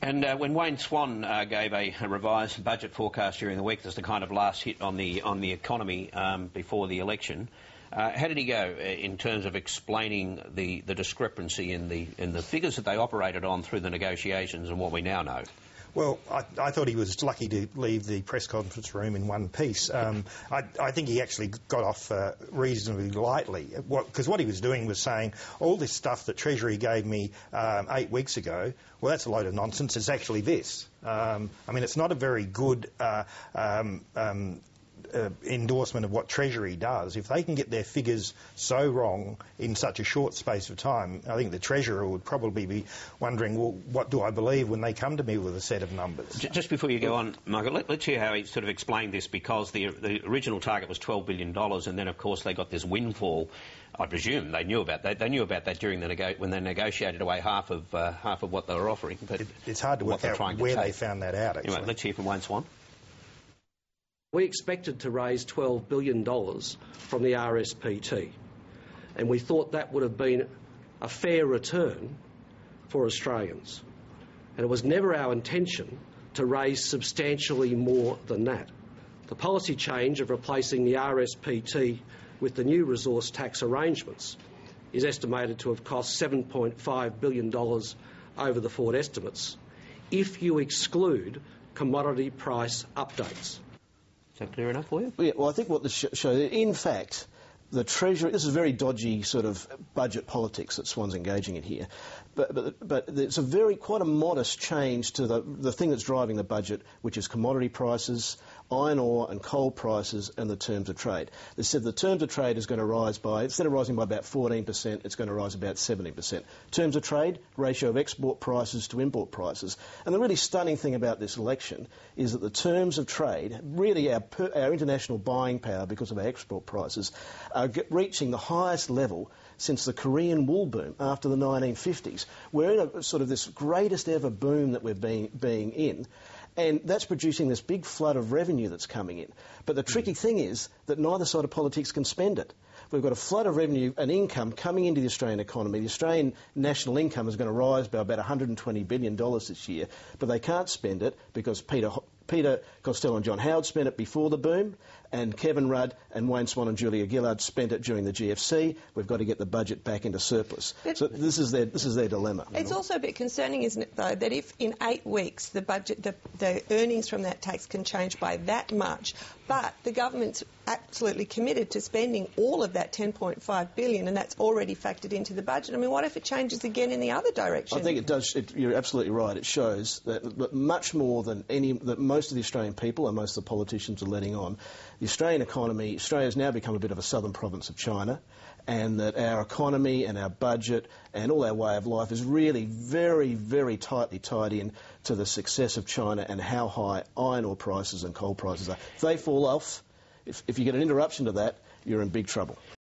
And when Wayne Swan gave a revised budget forecast during the week, that's the kind of last hit on the economy before the election. How did he go in terms of explaining the discrepancy in the figures that they operated on through the negotiations and what we now know? Well, I thought he was lucky to leave the press conference room in one piece. I think he actually got off reasonably lightly, because what he was doing was saying, all this stuff that Treasury gave me 8 weeks ago, well, that's a load of nonsense. It's actually this. I mean, it's not a very good endorsement of what Treasury does. If they can get their figures so wrong in such a short space of time, I think the Treasurer would probably be wondering, well, what do I believe when they come to me with a set of numbers? Just before you go on, Michael, let's hear how he sort of explained this, because the original target was $12 billion, and then, of course, they got this windfall. I presume they knew about that. They knew about that during when they negotiated away half of what they were offering. But it's hard to work out where they found that out, actually. Anyway, let's hear from Wayne Swan. We expected to raise $12 billion from the RSPT, and we thought that would have been a fair return for Australians. And it was never our intention to raise substantially more than that. The policy change of replacing the RSPT with the new resource tax arrangements is estimated to have cost $7.5 billion over the forward estimates, if you exclude commodity price updates. Is that clear enough for you? Yeah, well, I think what this shows, in fact, the Treasury, this is very dodgy sort of budget politics that Swan's engaging in here, but it's quite a modest change to the thing that's driving the budget, which is commodity prices, iron ore and coal prices, and the terms of trade. They said the terms of trade is going to rise by, instead of rising by about 14%, it's going to rise about 17%. Terms of trade, ratio of export prices to import prices. And the really stunning thing about this election is that the terms of trade, really our international buying power because of our export prices, are reaching the highest level since the Korean wool boom after the 1950s. We're in a sort of this greatest ever boom that we're being in, and that's producing this big flood of revenue that's coming in. But the tricky thing is that neither side of politics can spend it. We've got a flood of revenue and income coming into the Australian economy. The Australian national income is going to rise by about $120 billion this year, but they can't spend it because Peter Costello and John Howard spent it before the boom, and Kevin Rudd and Wayne Swan and Julia Gillard spent it during the GFC. We've got to get the budget back into surplus. So this is their dilemma. It's also a bit concerning, isn't it, though, that if in 8 weeks the budget, the earnings from that tax can change by that much, but the government's absolutely committed to spending all of that $10.5 billion, and that's already factored into the budget. I mean, what if it changes again in the other direction? I think it does. You're absolutely right. It shows that much more than most of the Australian people and most of the politicians are letting on, the Australian economy, Australia's now become a bit of a southern province of China, and that our economy and our budget and all our way of life is really very, very tightly tied in to the success of China and how high iron ore prices and coal prices are. If they fall off, if you get an interruption to that, you're in big trouble.